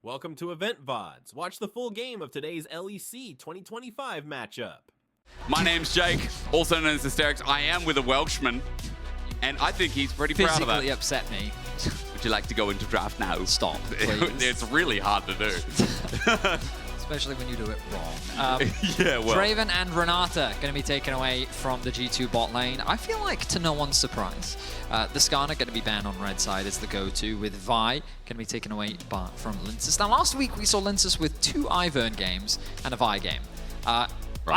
Welcome to Loleventvods. Watch the full game of today's LEC 2025 matchup. My name's Jake, also known as Hysterics. I am with a Welshman, and I think he's pretty proud of that. Physically upset me. Would you like to go into draft now? Stop, please. It's really hard to do. Especially when you do it wrong. Yeah, well. Draven and Renata going to be taken away from the G2 bot lane. I feel like, to no one's surprise, the Skarner going to be banned on red side as the go-to, with Vi going to be taken away from Linces. Now, last week we saw Linces with 2 Ivern games and a Vi game. I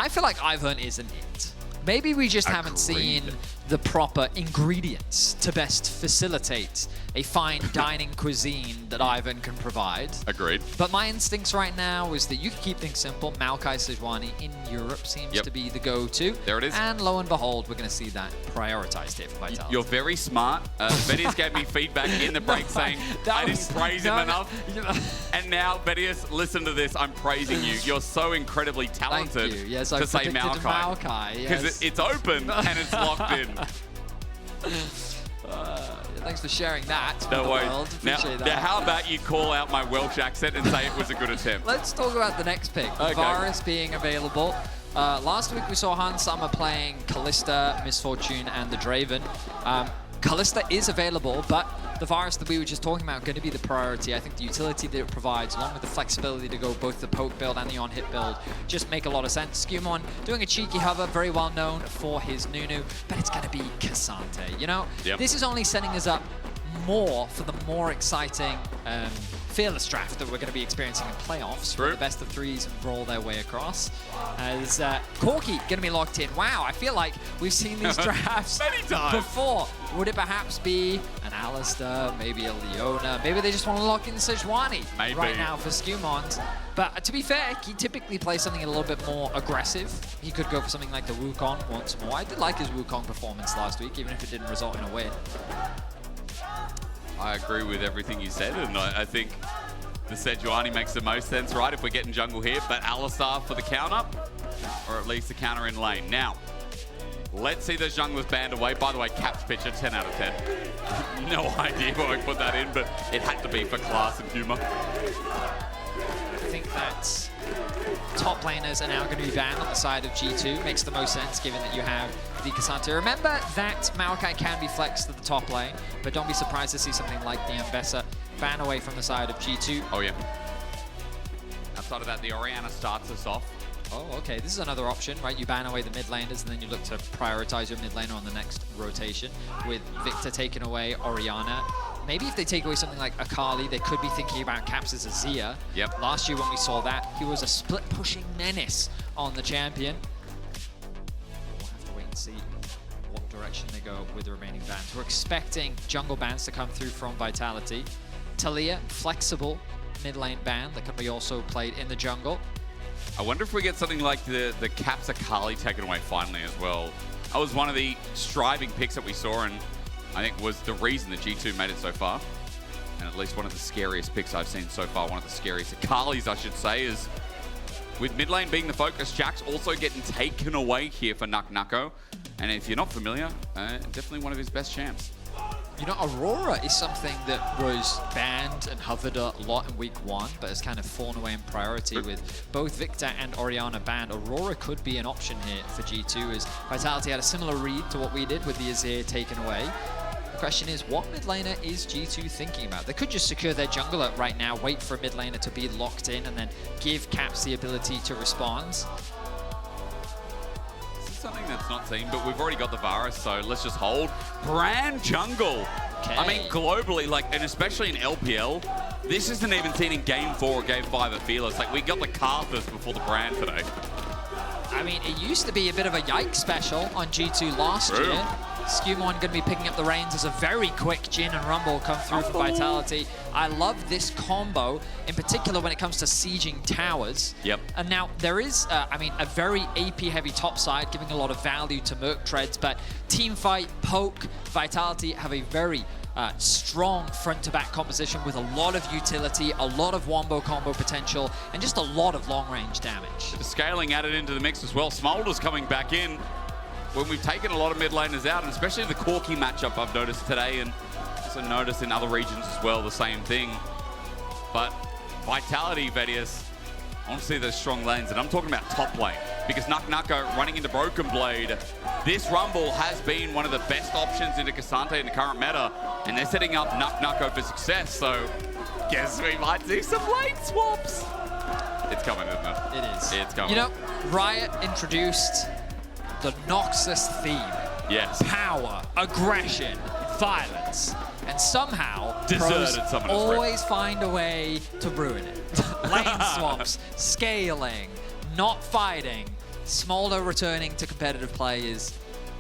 feel like Ivern isn't it. Maybe we just haven't seen the proper ingredients to best facilitate a fine dining cuisine that Ivern can provide. Agreed. But my instincts right now is that you can keep things simple. Maokai Sejuani in Europe seems to be the go-to. There it is. And lo and behold, we're going to see that prioritized here for Vitality. You're very smart. Bedius gave me feedback in the break saying I didn't praise him enough. And now, Bedius, listen to this. I'm praising you. You're so incredibly talented yes, to say Maokai. Because Yes. it's open and it's locked in. Thanks for sharing that. No worries. Now, how about you call out my Welsh accent and say it was a good attempt? Let's talk about the next pick. Okay. Varus being available. Last week we saw Han Summer playing Kalista, Misfortune, and the Draven. Kalista is available, but the Varus that we were just talking about going to be the priority. I think the utility that it provides, along with the flexibility to go both the poke build and the on-hit build, just make a lot of sense. Skewmon doing a cheeky hover, very well known for his Nunu, but it's going to be Cassante. You know, this is only setting us up more for the more exciting Fearless draft that we're going to be experiencing in playoffs, where the best of 3s roll their way across. As Corki going to be locked in. Wow, I feel like we've seen these drafts many times before. Would it perhaps be an Alistair, maybe a Leona? Maybe they just want to lock in Sejuani right now for Skewmon. But to be fair, he typically plays something a little bit more aggressive. He could go for something like the Wukong once more. I did like his Wukong performance last week, even if it didn't result in a win. I agree with everything you said, and I think the Sejuani makes the most sense, right, if we're getting jungle here, but Alistar for the counter, or at least the counter in lane. Now, let's see those junglers banned away. By the way, Cap's picture, 10 out of 10. No idea why I put that in, but it had to be for class and humor. I think that top laners are now going to be banned on the side of G2. Makes the most sense given that you have the Cassante. Remember that Maokai can be flexed to the top lane, but don't be surprised to see something like the Ambessa ban away from the side of G2. Oh, yeah. Outside of that, the Orianna starts us off. Oh, okay. This is another option, right? You ban away the mid laners, and then you look to prioritize your mid laner on the next rotation, with Victor taking away Orianna. Maybe if they take away something like Akali, they could be thinking about Caps as a Zia. Yep. Last year when we saw that, he was a split-pushing menace on the champion. We'll have to wait and see what direction they go with the remaining bans. We're expecting jungle bans to come through from Vitality. Talia, flexible mid lane ban that can be also played in the jungle. I wonder if we get something like the Caps Akali taken away finally as well. That was one of the striving picks that we saw, and I think was the reason that G2 made it so far. And at least one of the scariest picks I've seen so far, one of the scariest Akalis, I should say, is with mid lane being the focus. Jack's also getting taken away here for Nuko. And if you're not familiar, definitely one of his best champs. You know, Aurora is something that was banned and hovered a lot in week 1, but has kind of fallen away in priority with both Victor and Orianna banned. Aurora could be an option here for G2, as Vitality had a similar read to what we did with the Azir taken away. The question is, what mid laner is G2 thinking about? They could just secure their jungler right now, wait for a mid laner to be locked in, and then give Caps the ability to respond. Something that's not seen, but we've already got the Varus, so let's just hold. Brand jungle. Okay. I mean, globally, like, and especially in LPL, this isn't even seen in Game 4 or Game 5 of Fearless. Like, we got the Karthus before the Brand today. I mean, it used to be a bit of a yike special on G2 last year. Skewmon going to be picking up the reins as a very quick Jhin and Rumble come through for Vitality. I love this combo, in particular when it comes to sieging towers. Yep. And now there is, I mean, a very AP-heavy top side, giving a lot of value to Merc Treads, but Teamfight, Poke, Vitality have a very strong front-to-back composition with a lot of utility, a lot of wombo combo potential, and just a lot of long-range damage. Scaling added into the mix as well. Smolder's coming back in when we've taken a lot of mid laners out, and especially the Corki matchup I've noticed today, and also noticed in other regions as well, the same thing. But Vitality, Vedius, I want to see those strong lanes, and I'm talking about top lane, because Nuko running into Broken Blade. This Rumble has been one of the best options into Cassante in the current meta, and they're setting up Nuko for success, so guess we might see some lane swaps. It's coming, isn't it? It is. It's coming. You know, Riot introduced the Noxus theme. Yes. Power, aggression, violence, and somehow Deserted pros someone always find a way to ruin it. Lane swaps, scaling, not fighting, Smolder returning to competitive play is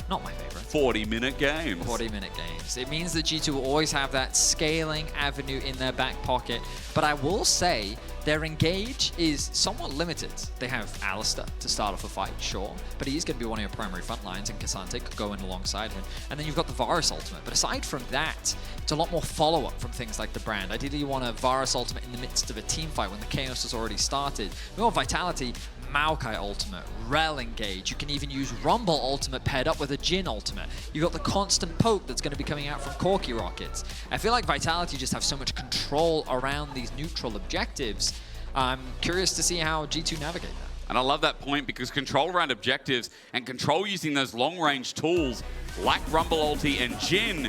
not my favorite. 40-minute games. 40-minute games. It means that G2 will always have that scaling avenue in their back pocket. But I will say their engage is somewhat limited. They have Alistair to start off a fight, sure, but he's going to be one of your primary front lines, and Cassante could go in alongside him. And then you've got the Varus ultimate. But aside from that, it's a lot more follow-up from things like the brand. Ideally, you want a Varus ultimate in the midst of a team fight when the chaos has already started. More Vitality, Maokai ultimate, Rel engage. You can even use Rumble ultimate paired up with a Jhin ultimate. You've got the constant poke that's going to be coming out from Corki rockets. I feel like Vitality just have so much control around these neutral objectives. I'm curious to see how G2 navigate that. And I love that point, because control around objectives and control using those long-range tools like Rumble ulti and Jhin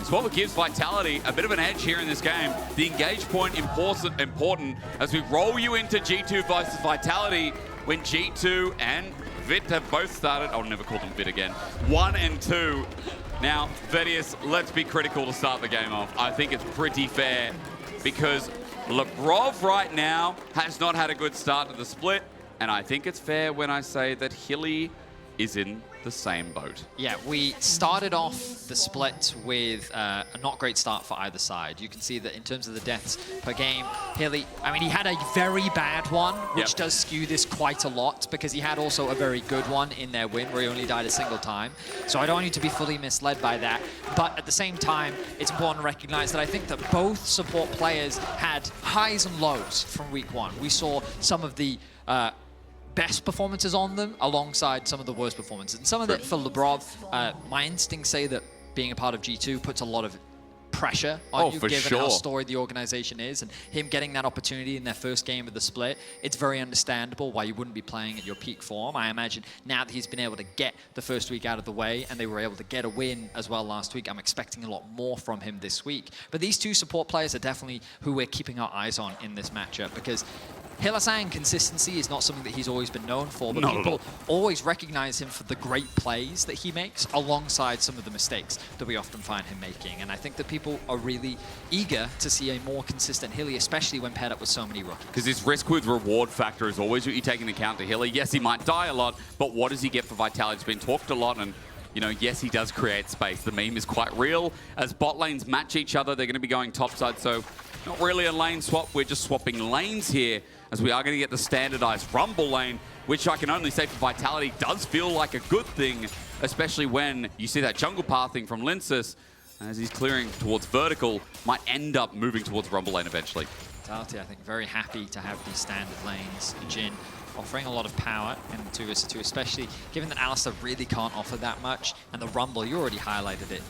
is what gives Vitality a bit of an edge here in this game. The engage point important as we roll you into G2 versus Vitality when G2 and VIT have both started. I'll never call them VIT again. 1 and 2. Now, Vedius, let's be critical to start the game off. I think it's pretty fair, because Labrov right now has not had a good start to the split, and I think it's fair when I say that Hilly is in the same boat. Yeah, we started off the split with a not great start for either side. You can see that in terms of the deaths per game, Hilly, I mean, he had a very bad one, which does skew this quite a lot, because he had also a very good one in their win where he only died a single time. So I don't want you to be fully misled by that. But at the same time, it's important to recognize that I think that both support players had highs and lows from week one. We saw some of the best performances on them alongside some of the worst performances. And some of it for Labrov, my instincts say that being a part of G2 puts a lot of pressure on you, given how storied the organization is, and him getting that opportunity in their first game of the split, it's very understandable why you wouldn't be playing at your peak form. I imagine now that he's been able to get the first week out of the way, and they were able to get a win as well last week, I'm expecting a lot more from him this week. But these two support players are definitely who we're keeping our eyes on in this matchup, because Hylissang consistency is not something that he's always been known for, but people always recognize him for the great plays that he makes alongside some of the mistakes that we often find him making. And I think that people are really eager to see a more consistent Hilly, especially when paired up with so many rookies. Because his risk with reward factor is always what you take into account to Hilly. Yes, he might die a lot, but what does he get for Vitality? It's been talked a lot, and you know, yes, he does create space. The meme is quite real. As bot lanes match each other, they're going to be going topside, so not really a lane swap. We're just swapping lanes here, as we are going to get the standardized Rumble lane, which I can only say for Vitality does feel like a good thing, especially when you see that jungle pathing from Linsus, as he's clearing towards vertical, might end up moving towards Rumble lane eventually. Vitality, I think, very happy to have these standard lanes. Jhin offering a lot of power in the 2 vs 2, especially given that Alistair really can't offer that much, and the Rumble, you already highlighted it.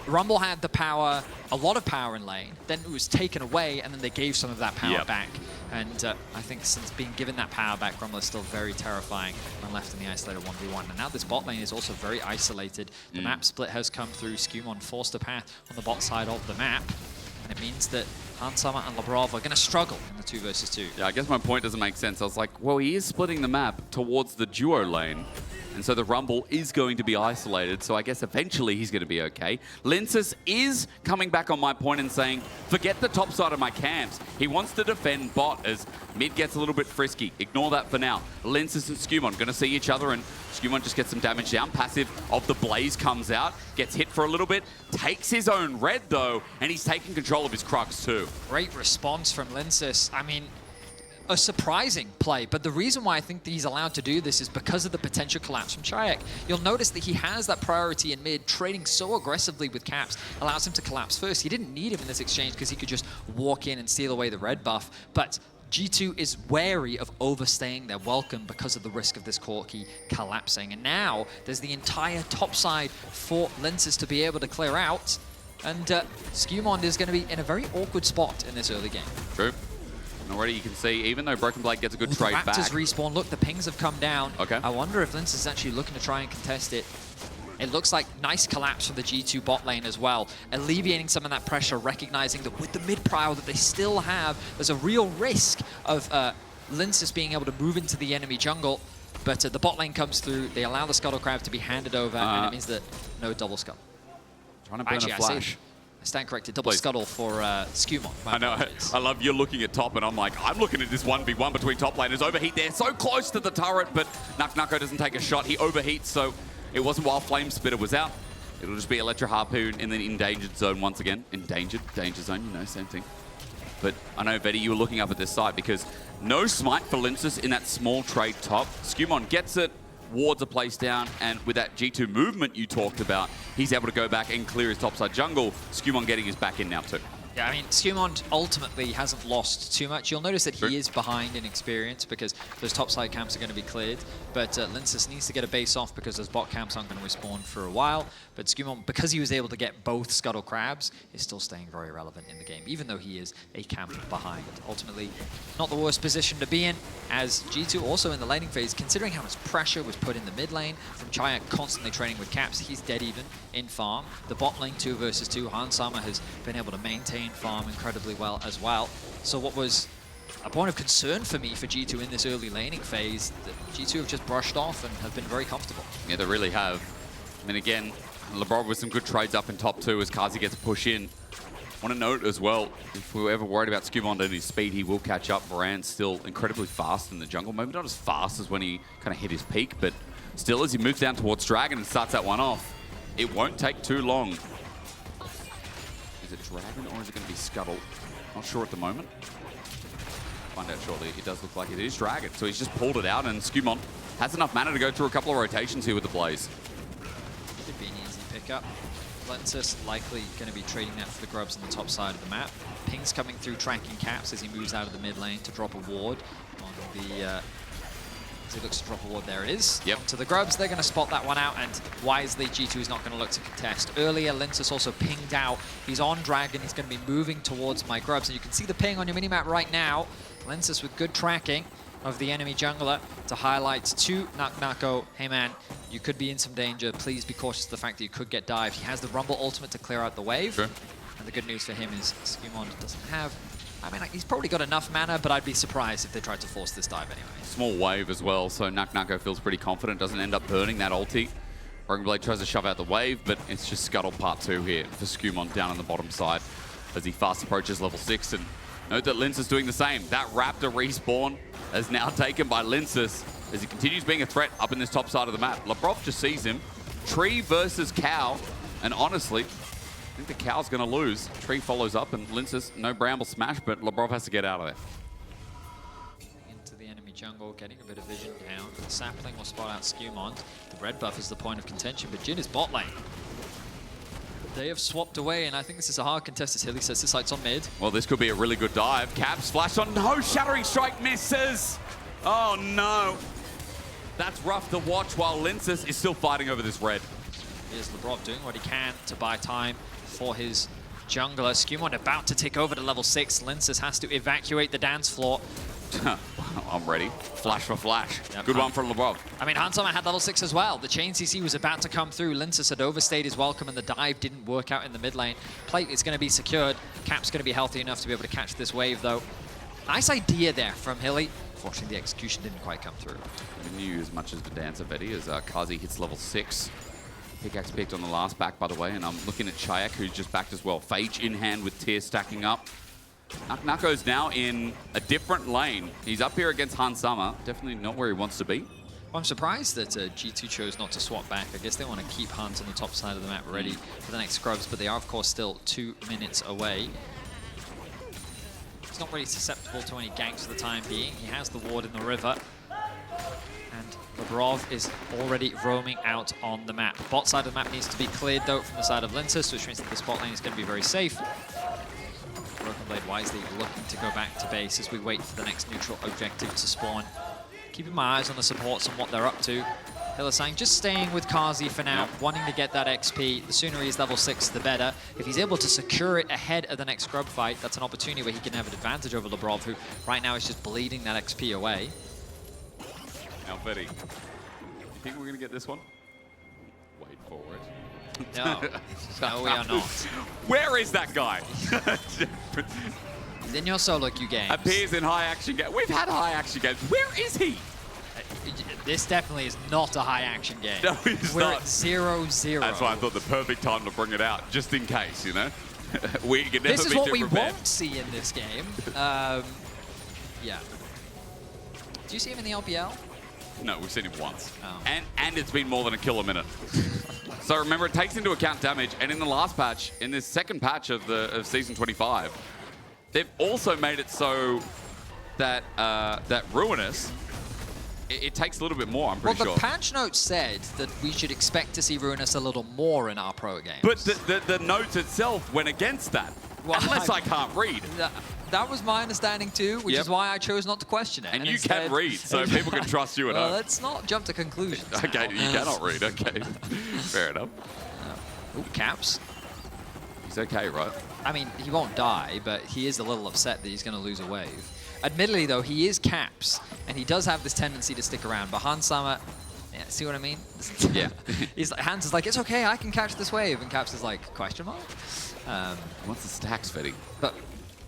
Rumble had the power, a lot of power in lane, then it was taken away, and then they gave some of that power back. And I think since being given that power back, Rumble is still very terrifying when left in the isolated 1v1. And now this bot lane is also very isolated. The map split has come through. Skewmon forced a path on the bot side of the map. And it means that Hansama and Labrov are going to struggle in the 2 vs 2. Yeah, I guess my point doesn't make sense. I was like, well, he is splitting the map towards the duo lane. And so the Rumble is going to be isolated, so I guess eventually he's going to be okay. Linsus is coming back on my point and saying, forget the top side of my camps. He wants to defend bot as mid gets a little bit frisky. Ignore that for now. Linsus and Skewmon going to see each other, and Skewmon just gets some damage down. Passive of the Blaze comes out, gets hit for a little bit, takes his own red though, and he's taking control of his Crux too. Great response from Linsus. I mean, a surprising play, but the reason why I think that he's allowed to do this is because of the potential collapse from Chayek. You'll notice that he has that priority in mid, trading so aggressively with Caps, allows him to collapse first. He didn't need him in this exchange because he could just walk in and steal away the red buff, but G2 is wary of overstaying their welcome because of the risk of this Corki collapsing. And now there's the entire top side for Linsus to be able to clear out, and Skewmon is going to be in a very awkward spot in this early game. True. And already you can see, even though Broken Blade gets a good The trade Raptors back. respawn. Look, the pings have come down. Okay. I wonder if Lince is actually looking to try and contest it. It looks like nice collapse from the G2 bot lane as well, alleviating some of that pressure, recognizing that with the mid-prio that they still have, there's a real risk of Lince being able to move into the enemy jungle. But the bot lane comes through, they allow the Scuttle Crab to be handed over, and it means that no double scuttle. Trying to burn Actually, a flash. I stand corrected, double Please. scuttle for Skewmon. I know. I love you're looking at top, and I'm like, I'm looking at this 1v1 between top laners. Overheat there, so close to the turret, but Nuko doesn't take a shot. He overheats, so it wasn't while Flame Spitter was out. It'll just be Electro Harpoon in the endangered zone once again. Endangered, danger zone, you know, same thing. But I know, Vetty, you were looking up at this side because no smite for Linces in that small trade top. Skewmon gets it, wards are placed down, and with that G2 movement you talked about, he's able to go back and clear his topside jungle. Skewmon getting his back in now too. Yeah, I mean, Skewmon ultimately hasn't lost too much. You'll notice that True. he is behind in experience because those topside camps are going to be cleared. But Linces needs to get a base off because those bot camps aren't going to respawn for a while. But Skewmon, because he was able to get both Scuttle Crabs, is still staying very relevant in the game, even though he is a camp behind. Ultimately, not the worst position to be in, as G2 also in the laning phase, considering how much pressure was put in the mid lane from Chaya constantly training with caps, he's dead even in farm. The bot lane 2 versus 2, Hansama has been able to maintain farm incredibly well as well. So what was a point of concern for me for G2 in this early laning phase, that G2 have just brushed off and have been very comfortable. Yeah, they really have. I mean, again, LeBron with some good trades up in top 2 as Kazi gets a push in. Want to note as well, if we were ever worried about Skewmon and his speed, he will catch up. Moran's still incredibly fast in the jungle. Maybe not as fast as when he kind of hit his peak, but still as he moves down towards Dragon and starts that one off, it won't take too long. Is it Dragon or is it going to be Scuttle? Not sure at the moment. Find out shortly. It does look like it is Dragon. So he's just pulled it out, and Skewmon has enough mana to go through a couple of rotations here with the Blaze. Should be an easy pickup. Lentis likely going to be trading that for the grubs on the top side of the map. Ping's coming through, tracking caps as he moves out of the mid lane to drop a ward on the... as he looks to drop a ward, there it is. Yep. To the grubs, they're going to spot that one out, and wisely G2 is not going to look to contest. Earlier, Lentis also pinged out. He's on Dragon. He's going to be moving towards my grubs, and you can see the ping on your minimap right now. Lentis with good tracking of the enemy jungler to highlight to Nuko, hey man, you could be in some danger. Please be cautious of the fact that you could get dived. He has the Rumble ultimate to clear out the wave. Sure. And the good news for him is Skewmon doesn't have... I mean, he's probably got enough mana, but I'd be surprised if they tried to force this dive anyway. Small wave as well, so Nuko feels pretty confident, doesn't end up burning that ulti. Broken Blade tries to shove out the wave, but it's just Scuttle part 2 here for Skewmon down on the bottom side as he fast approaches level 6. And note that Linces is doing the same. That Raptor respawn is now taken by Linces as he continues being a threat up in this top side of the map. Labrov just sees him. Tree versus Cow, and honestly, I think the Cow's going to lose. Tree follows up, and Linces, no Bramble smash, but Labrov has to get out of there. Into the enemy jungle, getting a bit of vision down. The Sapling will spot out Skewmon. The red buff is the point of contention, but Jin is bot lane. They have swapped away, and I think this is a hard contest as Hilly sets his sights on mid. Well, this could be a really good dive. Caps flash on. No, Shattering Strike misses. Oh, no. That's rough to watch while Linces is still fighting over this red. Here's Labrov doing what he can to buy time for his jungler. Skewmon about to take over to level 6. Linces has to evacuate the dance floor. I'm ready. Flash for flash. Yep. Good one from Labrov. I mean, Hansama had level 6 as well. The chain CC was about to come through. Linces had overstayed his welcome, and the dive didn't work out in the mid lane. Plate is going to be secured. Cap's going to be healthy enough to be able to catch this wave, though. Nice idea there from Hilly. Unfortunately, the execution didn't quite come through. We knew as much as the dancer, Betty, as Kazi hits level 6. Pickaxe picked on the last back, by the way, and I'm looking at Chayak, who's just backed as well. Phage in hand with Tear stacking up. Nuko's now in a different lane. He's up here against Hansama. Definitely not where he wants to be. Well, I'm surprised that G2 chose not to swap back. I guess they want to keep Hans on the top side of the map ready for the next scrubs, but they are, of course, still 2 minutes away. He's not really susceptible to any ganks for the time being. He has the ward in the river. And Labrov is already roaming out on the map. Bot side of the map needs to be cleared, though, from the side of Linces, which means that this bot lane is going to be very safe. Broken Blade wisely looking to go back to base as we wait for the next neutral objective to spawn. Keeping my eyes on the supports and what they're up to. Hill is saying just staying with Kazi for now, wanting to get that XP. The sooner he's level 6, the better. If he's able to secure it ahead of the next scrub fight, that's an opportunity where he can have an advantage over Lebrov, who right now is just bleeding that XP away. Now, Betty, you think we're going to get this one? Wait for it. No, no, we are not. Where is that guy? He's in your solo queue games. Appears in high action games. We've had high action games. Where is he? This definitely is not a high action game. No, it's We're not. at 0-0. That's why I thought the perfect time to bring it out, just in case, you know? We can never This is be what too we prepared. won't see in this game. Yeah. Do you see him in the LPL? No, we've seen him once. Oh. And it's been more than a kill a minute. So remember, it takes into account damage, and in the last patch, in this second patch of Season 25, they've also made it so that that Ruinous, it takes a little bit more, I'm pretty sure. Well, the patch notes said that we should expect to see Ruinous a little more in our pro games. But the notes itself went against that. Well, unless I can't read. That was my understanding too, which is why I chose not to question it. And you instead, can read, so people can trust you at well, home. let's not jump to conclusions. Okay, now. you cannot read. Okay, fair enough. Ooh, Caps. He's okay, right? I mean, he won't die, but he is a little upset that he's going to lose a wave. Admittedly, though, he is Caps, and he does have this tendency to stick around. But Hans Sama, yeah, see what I mean? Yeah. He's like, Hans is like, it's okay, I can catch this wave. And Caps is like, question mark? What's the stacks, Fetty? But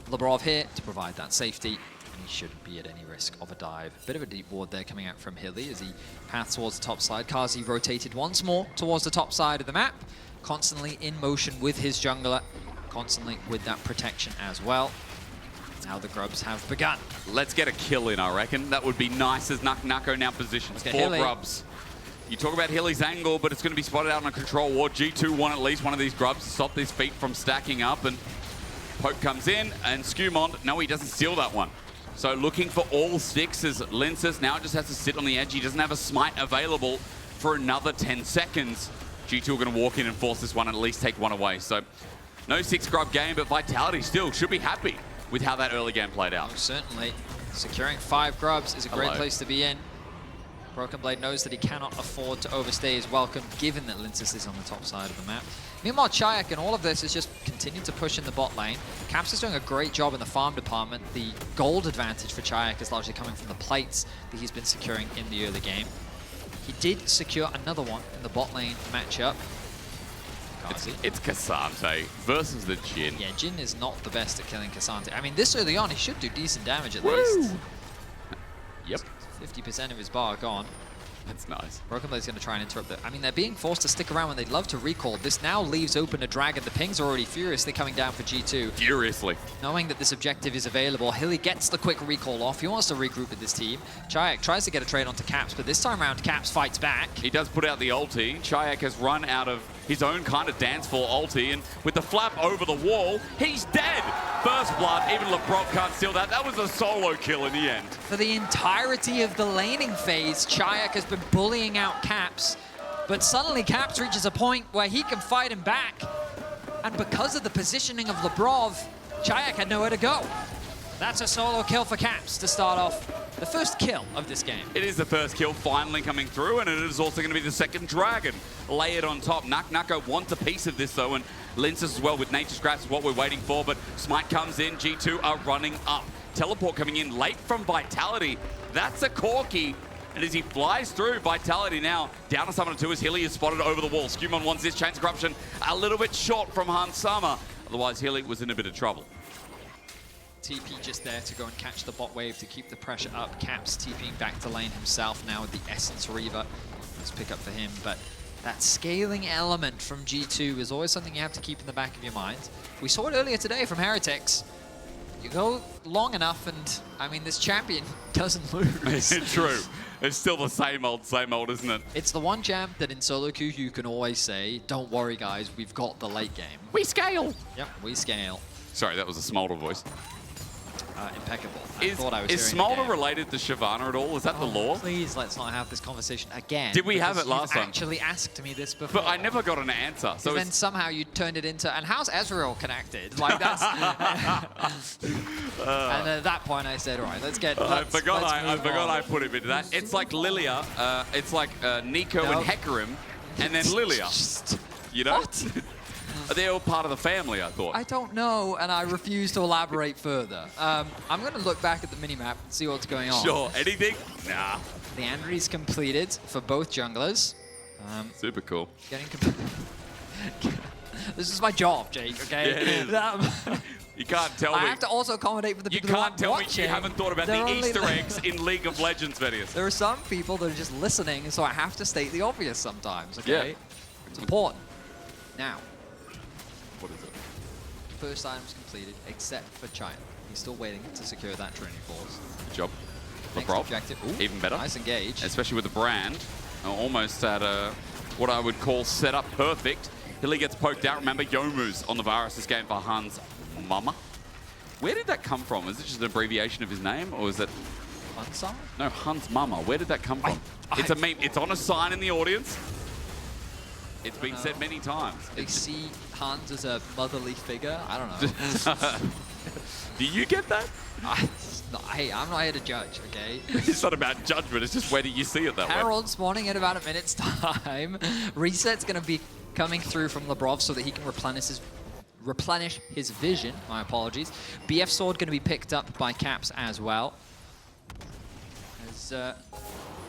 Lebrov here to provide that safety, and he shouldn't be at any risk of a dive. Bit of a deep ward there coming out from Hilly as he paths towards the top side. Kazi rotated once more towards the top side of the map, constantly in motion with his jungler, constantly with that protection as well. Now the grubs have begun. Let's get a kill in, I reckon. That would be nice as Nako now positions. 4 Hilly. grubs. You talk about Hilly's angle, but it's going to be spotted out on a control ward. G2 want at least one of these grubs to stop these feet from stacking up, and Poke comes in, and Skumond, no, he doesn't steal that one. So looking for all 6 as Linces now just has to sit on the edge. He doesn't have a smite available for another 10 seconds. G2 are going to walk in and force this one and at least take one away. So no 6 grub game, but Vitality still should be happy with how that early game played out. Oh, certainly. Securing 5 grubs is a great place to be in. Broken Blade knows that he cannot afford to overstay his welcome, given that Linces is on the top side of the map. Meanwhile, Chayak in all of this has just continued to push in the bot lane. Caps is doing a great job in the farm department. The gold advantage for Chayak is largely coming from the plates that he's been securing in the early game. He did secure another one in the bot lane matchup. It's Cassante versus the Jhin. Yeah, Jhin is not the best at killing Cassante. I mean, this early on, he should do decent damage at least. Yep. 50% of his bar gone. That's nice. Broken Blade's going to try and interrupt it. I mean, they're being forced to stick around when they'd love to recall. This now leaves open a Dragon. The pings are already furiously coming down for G2. Furiously. Knowing that this objective is available, Hilly gets the quick recall off. He wants to regroup with his team. Chayak tries to get a trade onto Caps, but this time around, Caps fights back. He does put out the ulti. Chayak has run out of his own kind of dance floor ulti, and with the flap over the wall, he's dead. First blood, even Lebrov can't steal that. That was a solo kill in the end. For the entirety of the laning phase, Chayak has been bullying out Caps, but suddenly Caps reaches a point where he can fight him back. And because of the positioning of Lebrov, Chayak had nowhere to go. That's a solo kill for Caps to start off the first kill of this game. It is the first kill finally coming through, and it is also going to be the second Dragon layered on top. Nako wants a piece of this, though, and Linces as well with Nature's Grasp is what we're waiting for, but Smite comes in, G2 are running up. Teleport coming in late from Vitality. That's a Corki, and as he flies through, Vitality now down to Summoner 2 as Hilly is spotted over the wall. Skumon wants this Chains of Corruption a little bit short from Hans Sama. Otherwise, Hilly was in a bit of trouble. TP just there to go and catch the bot wave to keep the pressure up. Caps TPing back to lane himself now with the Essence Reaver. Let's pick up for him, but that scaling element from G2 is always something you have to keep in the back of your mind. We saw it earlier today from Heretics. You go long enough and, I mean, this champion doesn't lose. True. It's still the same old, isn't it? It's the one champ that in solo queue you can always say, don't worry guys, we've got the late game. We scale. Yep, we scale. Sorry, that was a Smolder voice. impeccable. Is Smolder related to Shyvana at all? Is that the lore? Please, let's not have this conversation again. Did we have it last time? You actually asked me this before. But I never got an answer. So then somehow you turned it into, and how's Ezreal connected? Like that's. And at that point, I said, all right, let's get. I forgot I put him into that. It's like Lilia. It's like Nico and Hecarim, and then Lilia. You know? What? They're all part of the family, I thought. I don't know, and I refuse to elaborate further. I'm going to look back at the minimap and see what's going on. Sure. Anything? Nah. The Andre's completed for both junglers. Super cool. This is my job, Jake, okay? Yeah, you can't tell me. I have to also accommodate for the people who aren't watching. You can't tell me you haven't thought about the Easter eggs in League of Legends videos. There are some people that are just listening, so I have to state the obvious sometimes, okay? Yeah. It's important. Now. What is it? First item's completed, except for China. He's still waiting to secure that Trinity Force. Good job. Next Lebrov, objective. Ooh, even better. Nice engage. Especially with the brand. Almost at what I would call setup perfect. Hilly gets poked out. Remember, Yomu's on the Varus this game for Hans Mama. Where did that come from? Is it just an abbreviation of his name, or is it... Hans? No, Hans Mama. Where did that come from? It's a meme. It's on a sign in the audience. It's been said many times. They see Hans as a motherly figure. I don't know. Do you get that? Hey, I'm not here to judge, okay? It's not about judgment. It's just where do you see it that way? Herald spawning in about a minute's time. Reset's going to be coming through from Lebrov so that he can replenish his vision. My apologies. BF Sword going to be picked up by Caps as well. As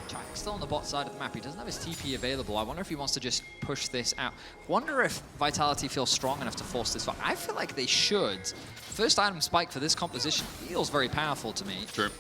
Jack's still on the bot side of the map. He doesn't have his TP available. I wonder if he wants to just push this out. Wonder if Vitality feels strong enough to force this fight. I feel like they should. First item spike for this composition feels very powerful to me. True.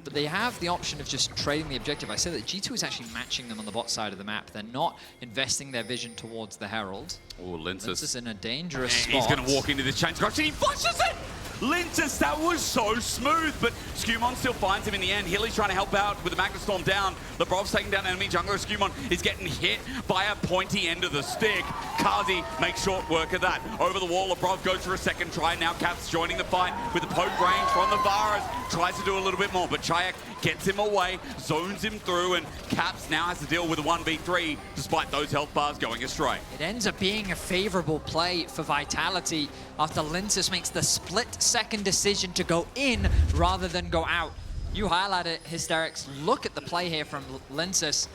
But they have the option of just trading the objective. I say that G2 is actually matching them on the bot side of the map. They're not investing their vision towards the Herald. Oh, Linces is in a dangerous spot. He's going to walk into this chain scratch and he flushes it! Linces, that was so smooth, but Skumon still finds him in the end. Hilly's trying to help out with the Magnet Storm down. Lebrov's taking down enemy jungler. Skumon is getting hit by a pointy end of the stick. Kazi makes short work of that. Over the wall, Lebrov goes for a second try. Now Caps joining the fight with the poke range from the Varus. Tries to do a little bit more, but Chayak gets him away, zones him through, and Caps now has to deal with a 1v3 despite those health bars going astray. It ends up being a favorable play for Vitality after Linces makes the split-second decision to go in rather than go out. You highlighted Hysterics. Look at the play here from Linces.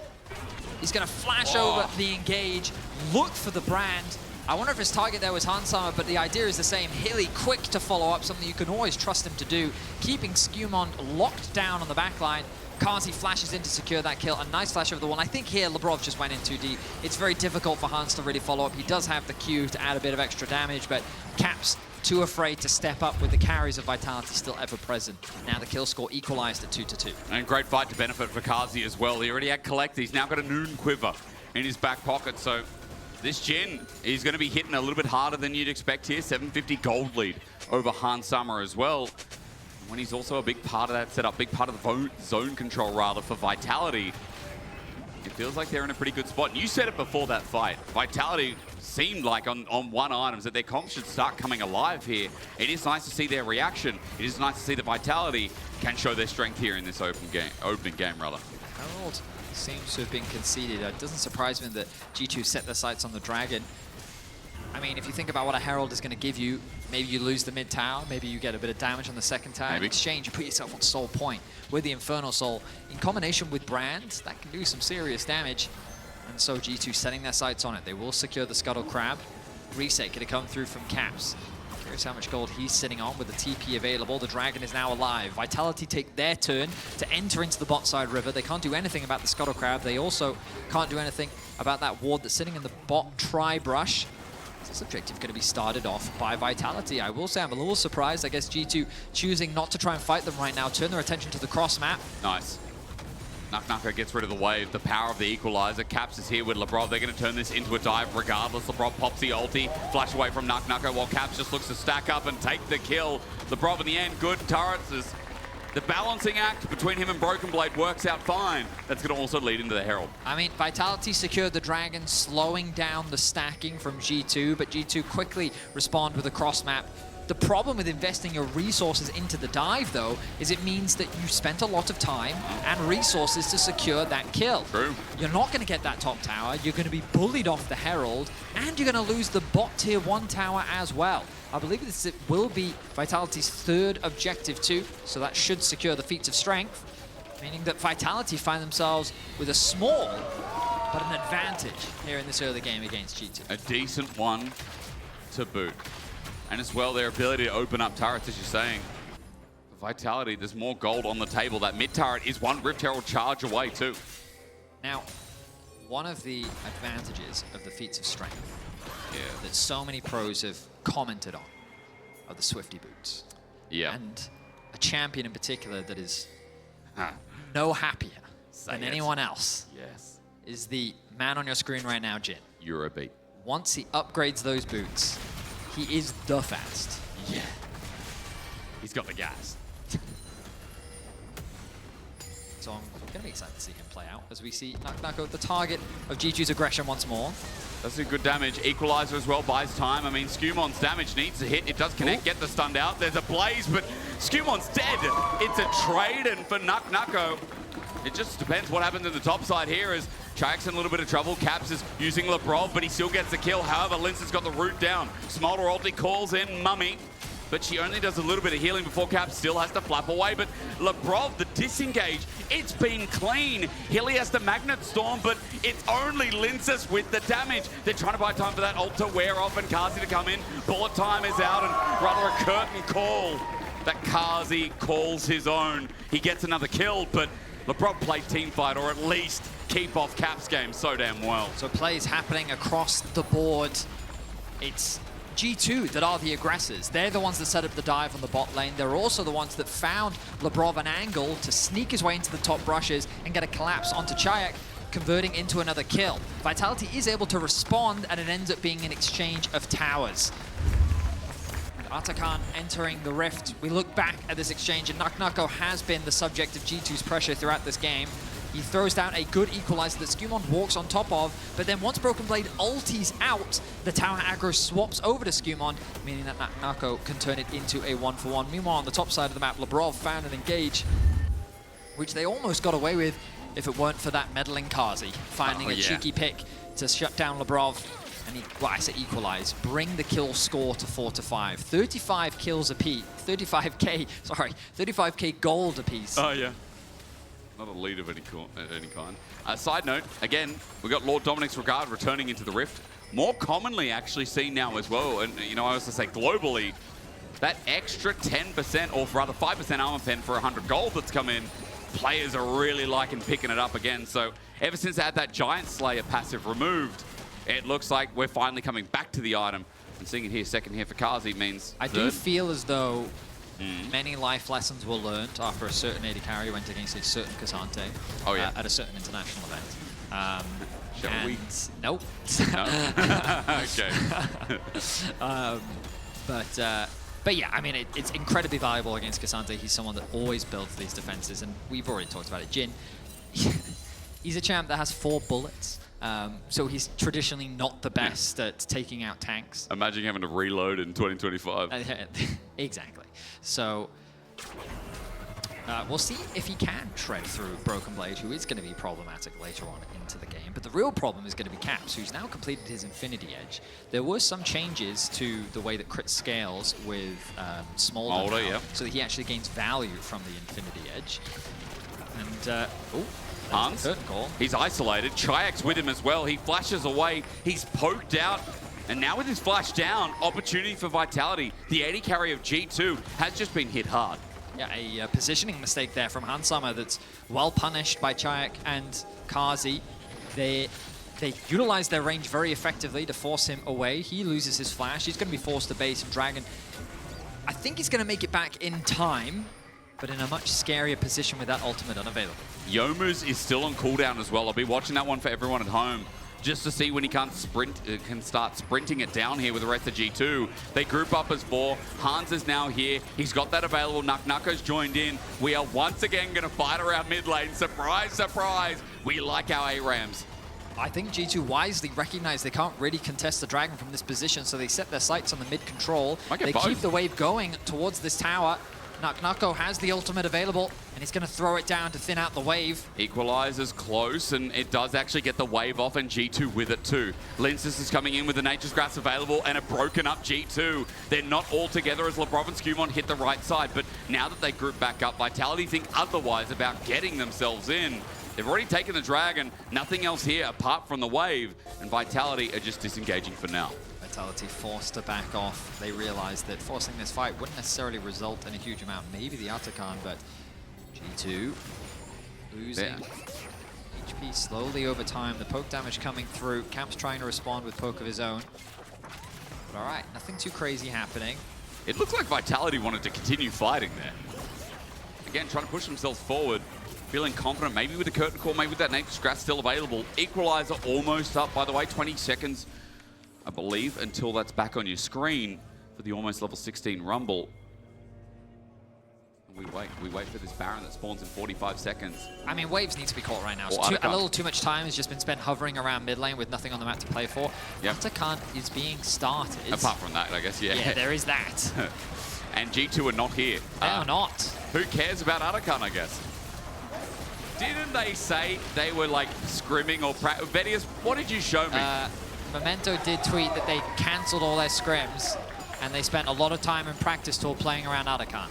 He's going to flash over the engage, look for the brand. I wonder if his target there was Hansama, but the idea is the same. Hilly quick to follow up, something you can always trust him to do. Keeping Skumon locked down on the backline. Kazi flashes in to secure that kill. A nice flash over the wall. I think here Lebrov just went in too deep. It's very difficult for Hans to really follow up. He does have the Q to add a bit of extra damage, but Caps too afraid to step up with the carries of Vitality still ever present. Now the kill score equalized at 2-2. And great fight to benefit for Kazi as well. He already had Collect. He's now got a Noon Quiver in his back pocket, so this Jhin, he's going to be hitting a little bit harder than you'd expect here. 750 gold lead over Han Summer as well. When he's also a big part of that setup, big part of the zone control rather for Vitality. It feels like they're in a pretty good spot. And you said it before that fight. Vitality seemed like on one items that their comp should start coming alive here. It is nice to see their reaction. It is nice to see that Vitality can show their strength here in this opening game rather. Herald seems to have been conceded. It doesn't surprise me that G2 set their sights on the Dragon. I mean, if you think about what a Herald is going to give you, maybe you lose the mid tower, maybe you get a bit of damage on the second tower. In exchange, you put yourself on Soul Point with the Infernal Soul. In combination with Brand, that can do some serious damage. And so G2 setting their sights on it. They will secure the Scuttle Crab. Reset going to come through from Caps. Here's how much gold he's sitting on with the TP available. The Dragon is now alive. Vitality take their turn to enter into the bot side river. They can't do anything about the Scuttle Crab. They also can't do anything about that ward that's sitting in the bot Tri-Brush. This objective going to be started off by Vitality. I will say I'm a little surprised. I guess G2 choosing not to try and fight them right now. Turn their attention to the cross map. Nice. Nuck gets rid of the wave, the power of the equalizer. Caps is here with Lebrov. They're going to turn this into a dive regardless. Lebrov pops the ulti, flash away from Nuck while Caps just looks to stack up and take the kill. Lebrov in the end, good turrets. The balancing act between him and Broken Blade works out fine. That's going to also lead into the Herald. I mean, Vitality secured the Dragon, slowing down the stacking from G2, but G2 quickly respond with a cross map. The problem with investing your resources into the dive, though, is it means that you spent a lot of time and resources to secure that kill. True. You're not going to get that top tower, you're going to be bullied off the Herald, and you're going to lose the bot tier 1 tower as well. I believe this will be Vitality's 3rd objective too, so that should secure the feats of strength, meaning that Vitality find themselves with a small but an advantage here in this early game against G2. A decent one to boot. And as well, their ability to open up turrets, as you're saying. Vitality, there's more gold on the table. That mid turret is one Rift Herald charge away too. Now, one of the advantages of the feats of strength that so many pros have commented on are the Swifty boots. Yeah. And a champion in particular that is no happier than anyone else is the man on your screen right now, Jin. Eurobeat. Once he upgrades those boots, he is the fast. Yeah. He's got the gas. So I'm going to be excited to see him play out as we see Nako the target of G2's aggression once more. Does do good damage. Equalizer as well, buys time. I mean, Skumon's damage needs a hit. It does connect, get the stunned out. There's a blaze, but Skumon's dead. It's a trade, and for Nako, it just depends what happens in the top side here as Chayak's in a little bit of trouble. Caps is using Lebrov, but he still gets the kill. However, Lince has got the root down. Smolder ulti calls in Mummy, but she only does a little bit of healing before Caps still has to flap away. But Lebrov, the disengage, it's been clean. Hilly has the Magnet Storm, but it's only Linces with the damage. They're trying to buy time for that ult to wear off and Kazi to come in. Bullet time is out, and rather a curtain call that Kazi calls his own. He gets another kill, but Lebrov played teamfight, or at least keep off Caps game so damn well. So plays happening across the board. It's G2 that are the aggressors. They're the ones that set up the dive on the bot lane. They're also the ones that found Lebrov an angle to sneak his way into the top brushes and get a collapse onto Chayak, converting into another kill. Vitality is able to respond, and it ends up being an exchange of towers. Atakan entering the Rift. We look back at this exchange, and Nako has been the subject of G2's pressure throughout this game. He throws down a good equalizer that Skumon walks on top of, but then once Broken Blade ulties out, the tower aggro swaps over to Skumon, meaning that Nako can turn it into a 1-for-1. Meanwhile, on the top side of the map, Lebrov found an engage, which they almost got away with if it weren't for that meddling Kazi, finding a cheeky pick to shut down Lebrov. And I say equalize, bring the kill score to 4-5. 35 kills apiece, 35k gold apiece. Oh yeah. Not a lead of any kind. Side note, again, we got Lord Dominic's Regard returning into the Rift. More commonly actually seen now as well, and you know, I was to say globally, that extra 10%, or rather 5% armor pen for 100 gold that's come in, players are really liking picking it up again. So ever since they had that Giant Slayer passive removed, it looks like we're finally coming back to the item. And seeing it here, second here for Kazi means I do feel as though many life lessons were learned after a certain AD carry went against a certain Cassante at a certain international event. Shall we? Nope. No? Okay. But yeah, I mean, it's incredibly valuable against Cassante. He's someone that always builds these defenses, and we've already talked about it. Jin, he's a champ that has 4 bullets. So he's traditionally not the best at taking out tanks. Imagine having to reload in 2025. Exactly. So we'll see if he can tread through Broken Blade, who is going to be problematic later on into the game. But the real problem is going to be Caps, who's now completed his Infinity Edge. There were some changes to the way that crit scales with Smolder now, so that he actually gains value from the Infinity Edge. And Hans, he's isolated. Chayak's with him as well. He flashes away. He's poked out. And now with his flash down, opportunity for Vitality. The AD carry of G2 has just been hit hard. Yeah, a positioning mistake there from Hansama that's well punished by Chayak and Kazi. They utilize their range very effectively to force him away. He loses his flash. He's going to be forced to base Dragon. I think he's going to make it back in time, but in a much scarier position with that ultimate unavailable. Yomu's is still on cooldown as well. I'll be watching that one for everyone at home, just to see when he can start sprinting it down here with the rest of G2. They group up as 4. Hans is now here. He's got that available. Nako's joined in. We are once again going to fight around mid lane. Surprise, surprise. We like our ARAMs. I think G2 wisely recognize they can't really contest the Dragon from this position, so they set their sights on the mid control. They keep the wave going towards this tower. Naknako has the ultimate available, and he's going to throw it down to thin out the wave. Equalizer's close, and it does actually get the wave off, and G2 with it too. Linces is coming in with the Nature's Grasp available, and a broken up G2. They're not all together as Lebrov and Skumon hit the right side, but now that they group back up, Vitality think otherwise about getting themselves in. They've already taken the Dragon, nothing else here apart from the wave, and Vitality are just disengaging for now. Vitality forced to back off. They realized that forcing this fight wouldn't necessarily result in a huge amount. Maybe the Atakan, but G2 losing HP slowly over time. The poke damage coming through. Camp's trying to respond with poke of his own. But all right, nothing too crazy happening. It looked like Vitality wanted to continue fighting there. Again, trying to push themselves forward. Feeling confident, maybe with the curtain call, maybe with that Nature's Grasp still available. Equalizer almost up, by the way, 20 seconds. I believe, until that's back on your screen for the almost level 16 Rumble. And we wait for this Baron that spawns in 45 seconds. I mean, waves need to be caught right now. So a little too much time has just been spent hovering around mid lane with nothing on the map to play for. Yep. Atakan is being started. Apart from that, I guess, yeah. Yeah, there is that. And G2 are not here. They are not. Who cares about Atakan, I guess? Didn't they say they were like scrimming or Vedius, what did you show me? Memento did tweet that they cancelled all their scrims and they spent a lot of time in practice tour playing around Atakan.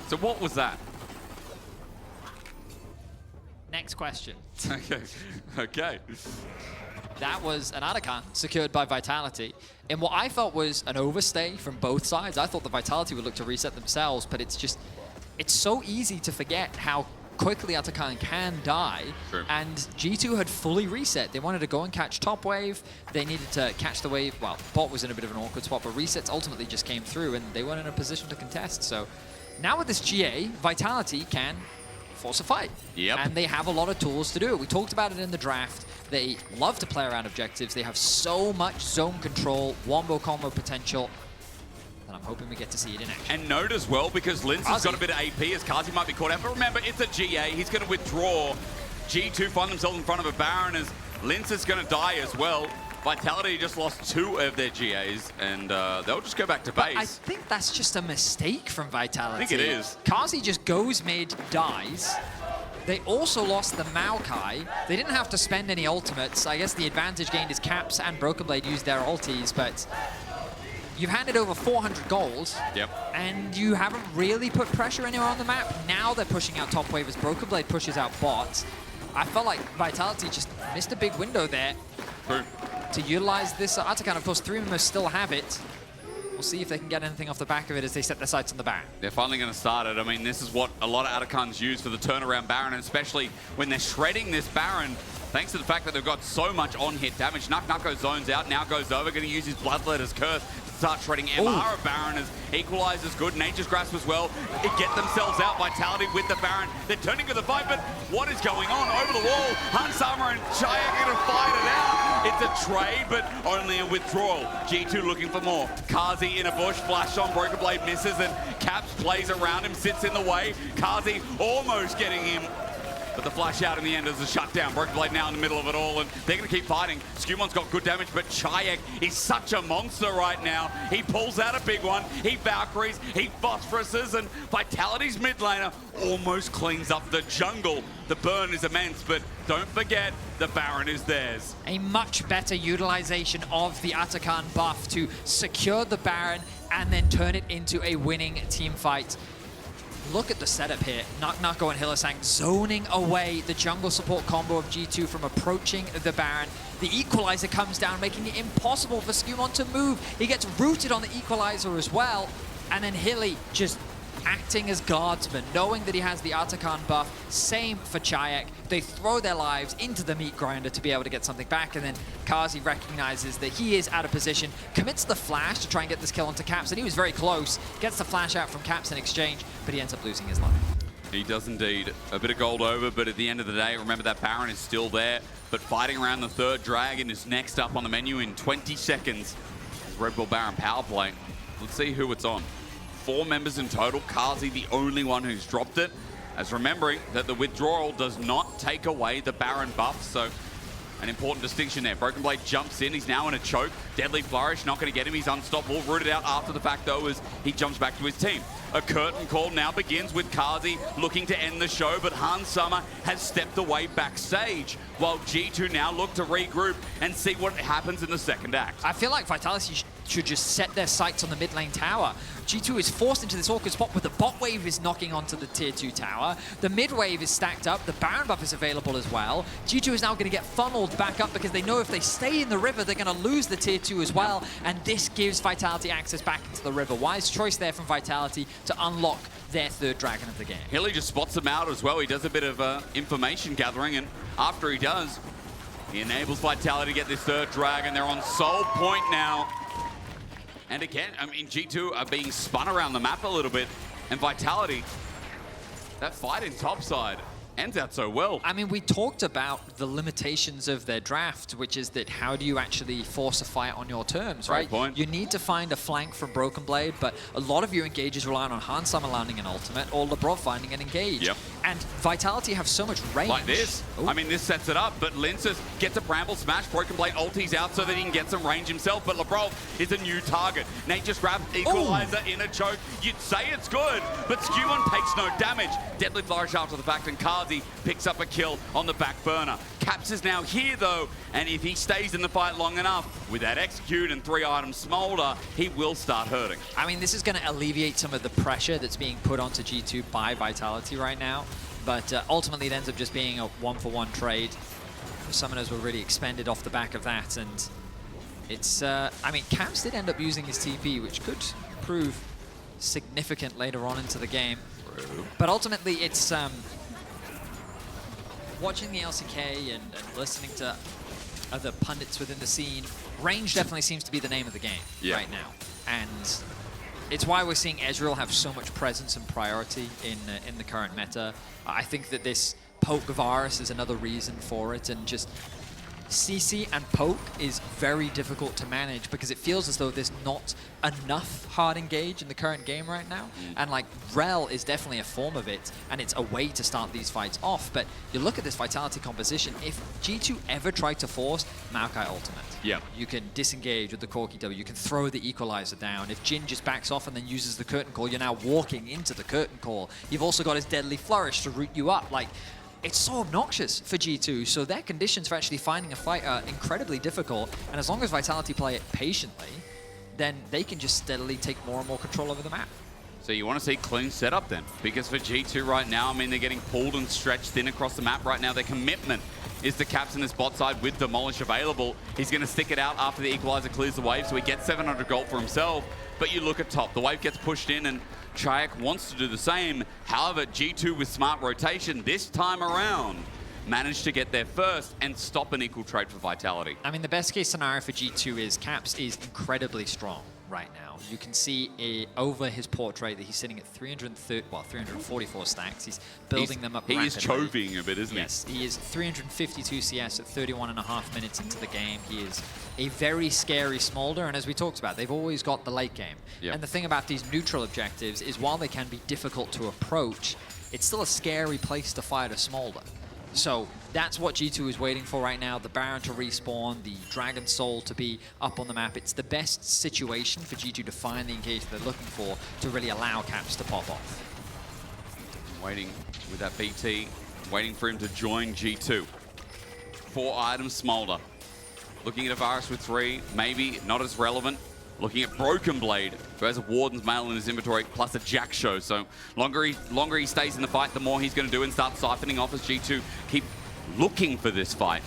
So what was that? Next question. Okay. That was an Atakan secured by Vitality in what I felt was an overstay from both sides. I thought the Vitality would look to reset themselves, but it's so easy to forget how quickly Atakan can die. True. And G2 had fully reset. They wanted to go and catch top wave. They needed to catch the wave. Well, bot was in a bit of an awkward spot, but resets ultimately just came through and they weren't in a position to contest. So now with this GA, Vitality can force a fight. Yep. And they have a lot of tools to do it. We talked about it in the draft. They love to play around objectives. They have so much zone control, wombo combo potential. And I'm hoping we get to see it in action. And note as well, because Linz has got a bit of AP as Kazi might be caught out. But remember, it's a GA. He's going to withdraw. G2 find themselves in front of a Baron as Linz is going to die as well. Vitality just lost 2 of their GAs, and they'll just go back to base. But I think that's just a mistake from Vitality. I think it is. Kazi just goes mid, dies. They also lost the Maokai. They didn't have to spend any ultimates. I guess the advantage gained is Caps and Broken Blade used their ultis, but you've handed over 400 gold, and you haven't really put pressure anywhere on the map. Now they're pushing out top wave as Broken Blade pushes out bots. I felt like Vitality just missed a big window there to utilize this Atakan. Of course, 3 members still have it. We'll see if they can get anything off the back of it as they set their sights on the Baron. They're finally going to start it. I mean, this is what a lot of Atakans use for the turnaround Baron, and especially when they're shredding this Baron, thanks to the fact that they've got so much on-hit damage. Naknako zones out, now goes over, going to use his Bloodletter's Curse to start shredding MR of Baron as Equalizer's good, Nature's Grasp as well. They get themselves out, Vitality with the Baron. They're turning to the fight, but what is going on? Over the wall, Hansama and Chaya are going to fight it out. It's a trade, but only a withdrawal. G2 looking for more. Kazi in a bush, flash on, Broken Blade misses, and Caps plays around him, sits in the way. Kazi almost getting him, but the flash out in the end is a shutdown. Broken Blade now in the middle of it all, and they're going to keep fighting. Skumon's got good damage, but Chayek is such a monster right now. He pulls out a big one, he Valkyries, he Phosphoruses, and Vitality's mid laner almost cleans up the jungle. The burn is immense, but don't forget, the Baron is theirs. A much better utilization of the Atakan buff to secure the Baron and then turn it into a winning team fight. Look at the setup here. Naknako and Hylissang zoning away the jungle support combo of G2 from approaching the Baron. The Equalizer comes down, making it impossible for Skumon to move. He gets rooted on the Equalizer as well. And then Hilly just acting as guardsman, knowing that he has the Atakan buff. Same for Chayek. They throw their lives into the meat grinder to be able to get something back, and then Kazi recognizes that he is out of position, commits the flash to try and get this kill onto Caps, and he was very close. Gets the flash out from Caps in exchange, but he ends up losing his life. He does indeed. A bit of gold over, but at the end of the day, remember that Baron is still there, but fighting around the 3rd Dragon is next up on the menu in 20 seconds. Red Bull Baron power play. Let's see who it's on. 4 members in total. Kazi the only one who's dropped it. As remembering that the withdrawal does not take away the Baron buff, so An important distinction there. Broken Blade jumps in. He's now in a choke. Deadly Flourish, not going to get him. He's unstoppable. Rooted out after the fact, though, as he jumps back to his team. A curtain call now begins with Kazi looking to end the show, but Hans Summer has stepped away backstage, while G2 now look to regroup and see what happens in the second act. I feel like Vitality should just set their sights on the mid lane tower. G2 is forced into this awkward spot where the bot wave is knocking onto the tier 2 tower. The mid wave is stacked up. The Baron buff is available as well. G2 is now going to get funneled back up because they know if they stay in the river, they're going to lose the tier 2 as well. And this gives Vitality access back into the river. Wise choice there from Vitality to unlock their third dragon of the game. Hilly just spots him out as well. He does a bit of information gathering, and after he does, he enables Vitality to get this third dragon. They're on Soul Point now. And again, I mean, G2 are being spun around the map a little bit, and Vitality, that fight in topside ends out so well. I mean, we talked about the limitations of their draft, which is that how do you actually force a fight on your terms, right? Point. You need to find a flank from Broken Blade, but a lot of your engages rely on Hans Summer landing an ultimate or Lebrov finding an engage. Yep. And Vitality have so much range. Like this. Ooh. I mean, this sets it up, but Linces gets a Bramble Smash. Broken Blade ulties out so that he can get some range himself, but Lebrov is a new target. Nate just grabs Equalizer in a choke. You'd say it's good, but Skewen takes no damage. Deadly Flourish after the fact, and Kazi picks up a kill on the back burner. Caps is now here, though, and if he stays in the fight long enough, with that Execute and 3-item Smolder, he will start hurting. I mean, this is going to alleviate some of the pressure that's being put onto G2 by Vitality right now, but ultimately it ends up just being a 1-for-1 trade. Summoners were really expended off the back of that, and it's, I mean, Caps did end up using his TP, which could prove significant later on into the game. But ultimately, it's watching the LCK and listening to other pundits within the scene. Range definitely seems to be the name of the game right now, and it's why we're seeing Ezreal have so much presence and priority in the current meta. I think that this Poke Varus is another reason for it, and just CC and Poke is very difficult to manage because it feels as though there's not enough hard engage in the current game right now. And like Rel is definitely a form of it, and it's a way to start these fights off. But you look at this Vitality composition, if G2 ever tried to force Maokai ultimate, you can disengage with the Corki W, you can throw the Equalizer down. If Jin just backs off and then uses the Curtain Call, you're now walking into the Curtain Call. You've also got his Deadly Flourish to root you up. Like, it's so obnoxious for G2, so their conditions for actually finding a fight are incredibly difficult, and as long as Vitality play it patiently, then they can just steadily take more and more control over the map. So you want to see clean setup then, because for G2 right now, I mean, they're getting pulled and stretched thin across the map right now. Their commitment is the Caps in this bot side with Demolish available. He's going to stick it out after the Equalizer clears the wave, so he gets 700 gold for himself. But you look at top, the wave gets pushed in, and Chayak wants to do the same. However, G2 with smart rotation this time around managed to get there first and stop an equal trade for Vitality. I mean, the best case scenario for G2 is Caps is incredibly strong right now. You can see over his portrait that he's sitting at 344 stacks. He's building them up rapidly. He is chovying a bit, isn't he? Yes, he is 352 CS at 31.5 minutes into the game. He is a very scary Smolder, and as we talked about, they've always got the late game. And the thing about these neutral objectives is while they can be difficult to approach, it's still a scary place to fight a Smolder. So that's what G2 is waiting for right now, the Baron to respawn, the Dragon Soul to be up on the map. It's the best situation for G2 to find the engagement they're looking for to really allow Caps to pop off. Waiting with that BT, waiting for him to join G2. 4-item Smolder. Looking at a Varus with 3, maybe not as relevant. Looking at Broken Blade, who has a Warden's Mail in his inventory, plus a Jack Show. So longer he stays in the fight, the more he's going to do and start siphoning off as G2 keep looking for this fight.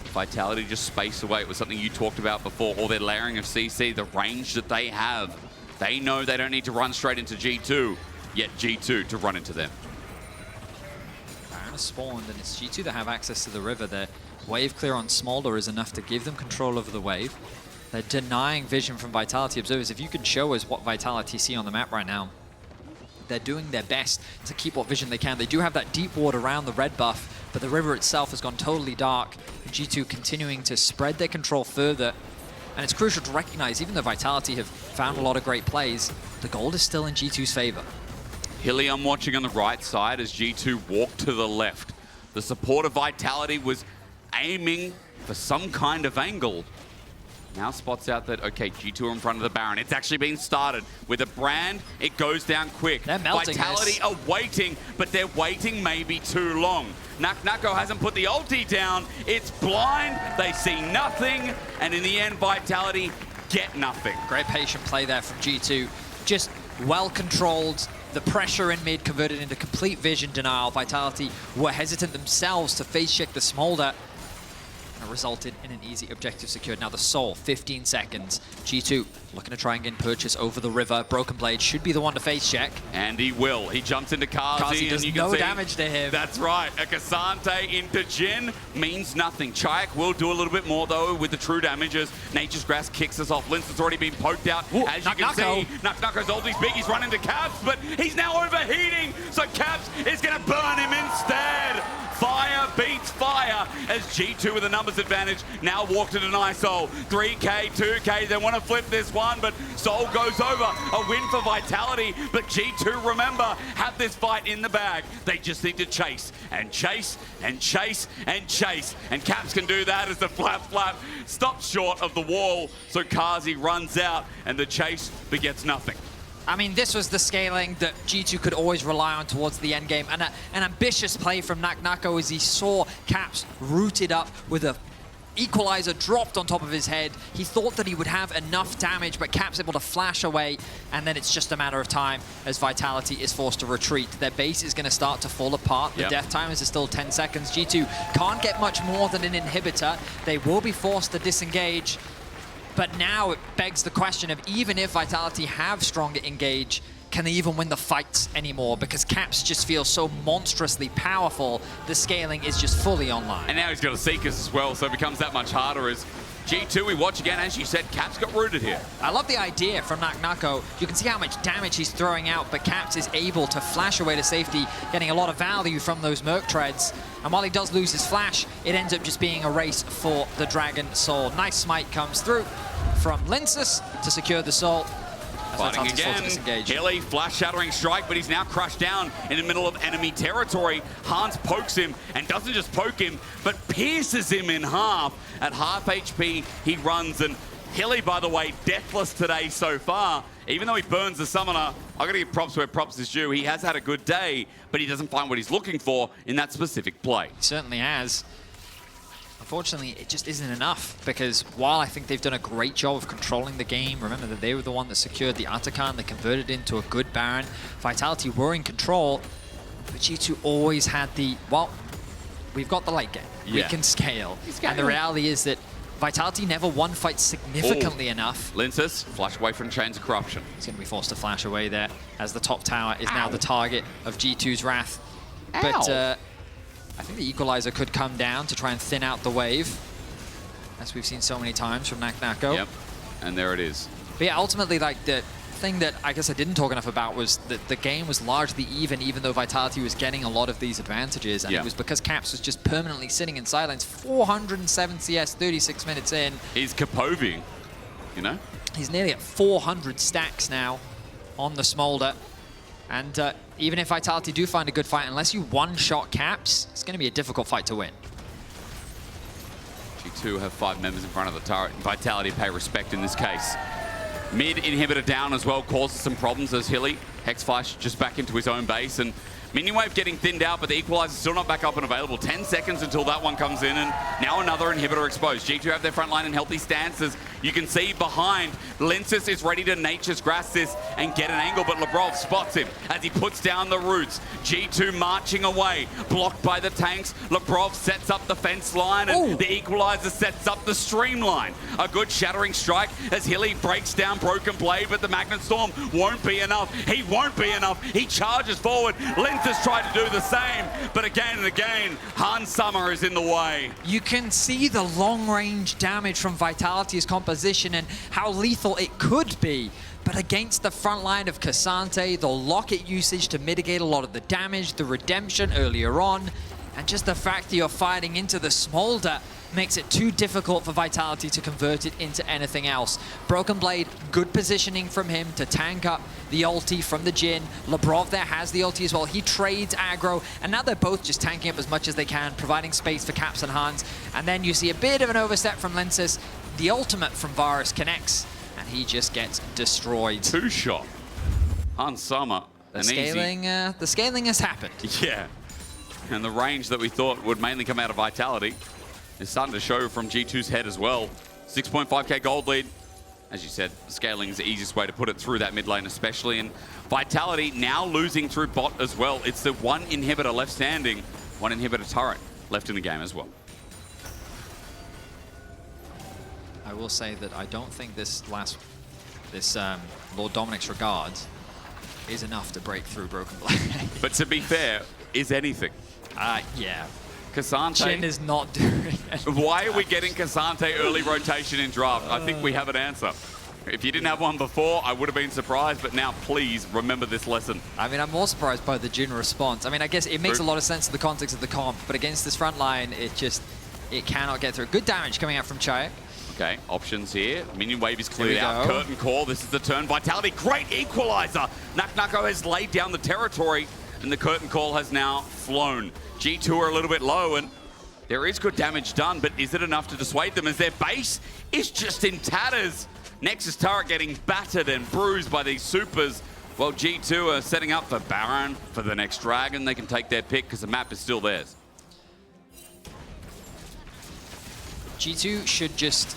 Vitality just space away. It was something you talked about before. All their layering of CC, the range that they have. They know they don't need to run straight into G2, yet G2 to run into them. Baron has spawned, and it's G2 that have access to the river. Their wave clear on Smolder is enough to give them control over the wave. They're denying vision from Vitality observers. If you can show us what Vitality see on the map right now, they're doing their best to keep what vision they can. They do have that deep ward around the red buff, but the river itself has gone totally dark. G2 continuing to spread their control further. And it's crucial to recognize, even though Vitality have found a lot of great plays, the gold is still in G2's favor. Hilly, I'm watching on the right side as G2 walk to the left. The support of Vitality was aiming for some kind of angle. Now spots out that, okay, G2 are in front of the Baron. It's actually been started. With a brand, it goes down quick. They're melting Vitality this. are waiting, but they're waiting maybe too long. Nako hasn't put the ulti down. It's blind. They see nothing. And in the end, Vitality get nothing. Great patient play there from G2. Just well controlled. The pressure in mid converted into complete vision denial. Vitality were hesitant themselves to face check the Smolder. And it resulted in an easy objective secured. Now the Soul, 15 seconds. G2 looking to try and gain purchase over the river. Broken Blade should be the one to face check. And he will. He jumps into Kazi, does and you can no see damage to him. That's right. A Cassante into Jin means nothing. Chayak will do a little bit more, though, with the true damages. Nature's Grass kicks us off. Linson's already been poked out. Ooh, as you can see, Nako's ulti's big. He's run into Caps, but he's now overheating. So Caps is going to burn him instead. Fire beats fire as G2 with a numbers advantage now walk to deny Soul. 3K, 2K, they want to flip this one, but Soul goes over. A win for Vitality, but G2, remember, have this fight in the bag. They just need to chase and chase and chase and chase. And Caps can do that as the flap stops short of the wall. So Kazi runs out and the chase begets nothing. I mean, this was the scaling that G2 could always rely on towards the end game. And an ambitious play from Nako as he saw Caps rooted up with a equalizer dropped on top of his head. He thought that he would have enough damage, but Caps able to flash away, and then it's just a matter of time as Vitality is forced to retreat. Their base is going to start to fall apart. The death timers are still 10 seconds. G2 can't get much more than an inhibitor. They will be forced to disengage. But now it begs the question of, even if Vitality have stronger engage, can they even win the fights anymore? Because Caps just feels so monstrously powerful, the scaling is just fully online. And now he's got a Seekers as well, so it becomes that much harder as G2, we watch again, as you said, Caps got rooted here. I love the idea from Nako. You can see how much damage he's throwing out, but Caps is able to flash away to safety, getting a lot of value from those Merc Treads. And while he does lose his flash, it ends up just being a race for the Dragon Soul. Nice smite comes through from Linsus to secure the Soul. Fighting again, Hilly, flash-shattering strike, but he's now crushed down in the middle of enemy territory. Hans pokes him, and doesn't just poke him, but pierces him in half. At half HP, he runs, and Hilly, by the way, deathless today so far. Even though he burns the Summoner, I've got to give props where props is due. He has had a good day, but he doesn't find what he's looking for in that specific play. He certainly has. Unfortunately, it just isn't enough, because while I think they've done a great job of controlling the game, remember that they were the one that secured the Atakan, they converted into a good Baron. Vitality were in control, but G2 always had the, well, we've got the late game. We can scale. And the reality is that Vitality never won fights significantly enough. Linsus, flash away from Chains of Corruption. He's going to be forced to flash away there, as the top tower is now the target of G2's wrath. But I think the equalizer could come down to try and thin out the wave, as we've seen so many times from Nako. Yep, and there it is. But yeah, ultimately, like, the thing that I guess I didn't talk enough about was that the game was largely even though Vitality was getting a lot of these advantages, and it was because Caps was just permanently sitting in silence. 407 CS, 36 minutes in. He's Kapoving, you know? He's nearly at 400 stacks now on the Smolder. And even if Vitality do find a good fight, unless you one-shot Caps, it's going to be a difficult fight to win. G2 have 5 members in front of the turret, and Vitality pay respect in this case. Mid inhibitor down as well causes some problems as Hilly Hex Flash just back into his own base, and Minion Wave getting thinned out, but the equalizer still not back up and available. 10 seconds until that one comes in, and now another inhibitor exposed. G2 have their front line in healthy stances. You can see behind, Linsus is ready to Nature's Grass this and get an angle, but Lebrov spots him as he puts down the roots. G2 marching away, blocked by the tanks. Lebrov sets up the fence line, and the equalizer sets up the streamline. A good shattering strike as Hilly breaks down Broken Blade, but the Magnet Storm won't be enough. He won't be enough. He charges forward. Linsus tried to do the same, but again and again, Hans Summer is in the way. You can see the long-range damage from Vitality's composition and how lethal it could be. But against the front line of Cassante, the locket usage to mitigate a lot of the damage, the redemption earlier on, And just the fact that you're fighting into the smolder makes it too difficult for Vitality to convert it into anything else. Broken Blade, good positioning from him to tank up the ulti from the Jhin. Labrov there has the ulti as well. He trades aggro, and now they're both just tanking up as much as they can, providing space for Caps and Hans. And then you see a bit of an overstep from Lensis. The ultimate from Varus connects, and he just gets destroyed. Two-shot. Hans Sama. The scaling has happened. Yeah. And the range that we thought would mainly come out of Vitality is starting to show from G2's head as well. 6.5k gold lead. As you said, scaling is the easiest way to put it through that mid lane especially. And Vitality now losing through bot as well. It's the one inhibitor left standing. One inhibitor turret left in the game as well. I will say that I don't think this Lord Dominic's regards is enough to break through Broken Blade. But to be fair, is anything. Yeah. K'Sante. Jhin is not doing it. Why are we getting K'Sante early rotation in draft? I think we have an answer. If you didn't have one before, I would have been surprised, but now please remember this lesson. I mean, I'm more surprised by the Jhin response. I mean, I guess it makes a lot of sense in the context of the comp, but against this front line, it cannot get through. Good damage coming out from Chayak. Okay, options here. Minion wave is cleared out. Go. Curtain call. This is the turn. Vitality, great equalizer. Naknako has laid down the territory, and the curtain call has now flown. G2 are a little bit low, and there is good damage done, but is it enough to dissuade them as their base is just in tatters? Nexus turret getting battered and bruised by these supers, while G2 are setting up for Baron for the next dragon. They can take their pick because the map is still theirs. G2 should just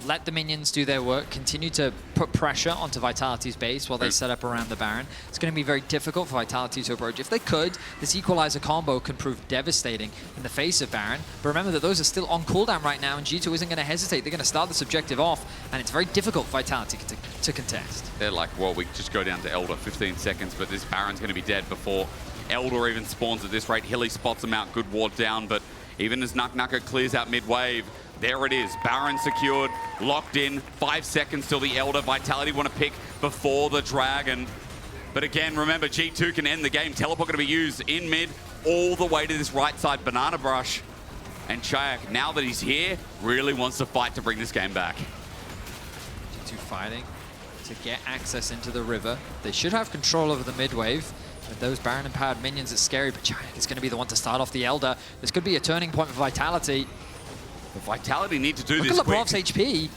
let the minions do their work, continue to put pressure onto Vitality's base while they set up around the Baron. It's going to be very difficult for Vitality to approach. If they could, this Equalizer combo can prove devastating in the face of Baron. But remember that those are still on cooldown right now, and G2 isn't going to hesitate. They're going to start this objective off, and it's very difficult for Vitality to contest. They're like, well, we just go down to Elder, 15 seconds, but this Baron's going to be dead before Elder even spawns at this rate. Hilly spots him out, good ward down, but even as Naknaka clears out mid-wave, there it is. Baron secured, locked in. 5 seconds till the Elder. Vitality want to pick before the Dragon. But again, remember, G2 can end the game. Teleport going to be used in mid all the way to this right side. Banana Brush. And Chayak, now that he's here, really wants to fight to bring this game back. G2 fighting to get access into the river. They should have control over the mid wave. With those Baron-empowered minions, it's scary, but Chayak is going to be the one to start off the Elder. This could be a turning point for Vitality. The Vitality need to do Look this at quick. Labrov's HP.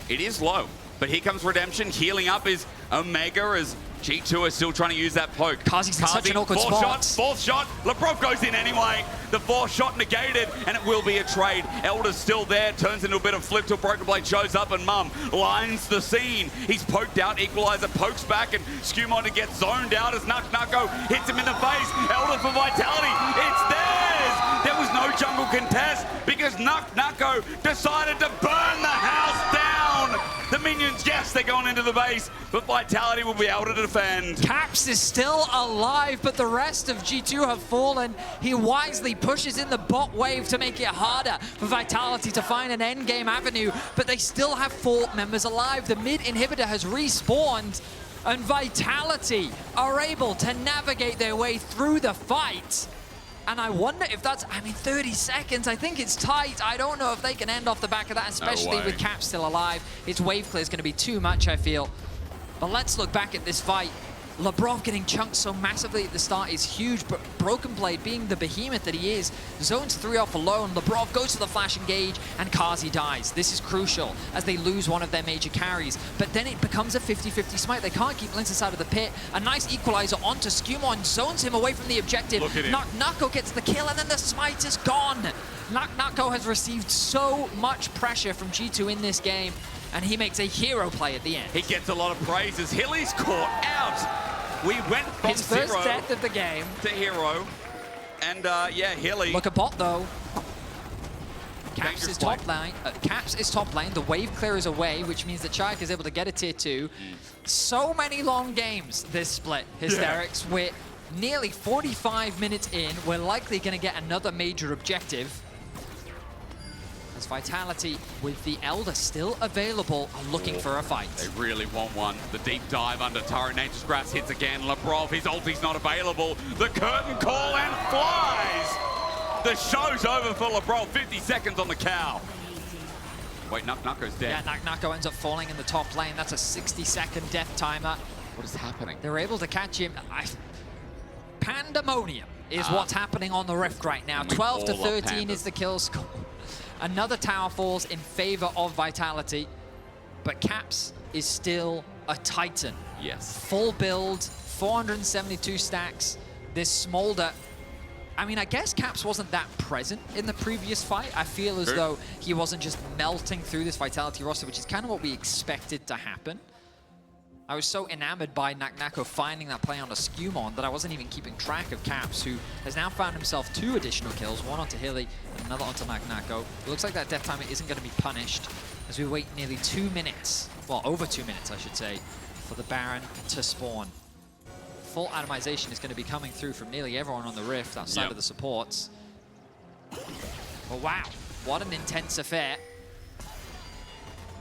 It is low, but here comes Redemption. Healing up is Omega as G2 is still trying to use that poke. Kazi's in such an awkward spot. Fourth shot. Labrov goes in anyway. The fourth shot negated, and it will be a trade. Elder's still there, turns into a bit of flip till Broken Blade shows up, and Mum lines the scene. He's poked out, Equalizer pokes back, and Skewmon gets zoned out as Naknako hits him in the face. Elder for Vitality, it's theirs! There was no jungle contest because Naknako decided to burn the house down. The minions, yes, they're going into the base, but Vitality will be able to defend. Caps is still alive, but the rest of G2 have fallen. He wisely pushes in the bot wave to make it harder for Vitality to find an endgame avenue, but they still have 4 members alive. The mid inhibitor has respawned, and Vitality are able to navigate their way through the fight. And I wonder if that's, 30 seconds. I think it's tight. I don't know if they can end off the back of that, especially with Cap still alive. Its wave clear is going to be too much, I feel. But let's look back at this fight. Labrov getting chunked so massively at the start is huge, but Broken Blade, being the behemoth that he is, zones 3 off alone. Labrov goes for the flash engage, and Kazi dies. This is crucial, as they lose one of their major carries. But then it becomes a 50-50 smite. They can't keep Linsis out of the pit. A nice equalizer onto Skewmon, zones him away from the objective. Naknako gets the kill, and then the smite is gone. Naknako has received so much pressure from G2 in this game, and he makes a hero play at the end. He gets a lot of praises. Hilly's caught out. We went from his first zero death of the game to hero. And yeah, Hilly. Look at bot though. Caps is top lane. Caps is top lane. The wave clear is away, which means that Chayak is able to get a tier 2. So many long games this split. Hysterics. We're nearly 45 minutes in. We're likely going to get another major objective. As Vitality, with the Elder still available, are looking for a fight. They really want one. The deep dive under turret. Nature's Grass hits again. Labrov, his ulti's not available. The curtain call and flies. The show's over for LeBron. 50 seconds on the cow. Wait, Nako's dead. Yeah, Nako ends up falling in the top lane. That's a 60-second death timer. What is happening? They're able to catch him. Pandemonium is what's happening on the Rift right now. 12 to 13 is the kill score. Another tower falls in favor of Vitality, but Caps is still a Titan. Yes. Full build, 472 stacks. This Smolder, I mean, I guess Caps wasn't that present in the previous fight. I feel as though he wasn't just melting through this Vitality roster, which is kind of what we expected to happen. I was so enamored by Nako finding that play on a Skewmon that I wasn't even keeping track of Caps, who has now found himself 2 additional kills, one onto Hilly and another onto Nako. It looks like that death timer isn't going to be punished as we wait nearly 2 minutes, well, over 2 minutes, I should say, for the Baron to spawn. Full atomization is going to be coming through from nearly everyone on the Rift outside of the supports. But wow, what an intense affair.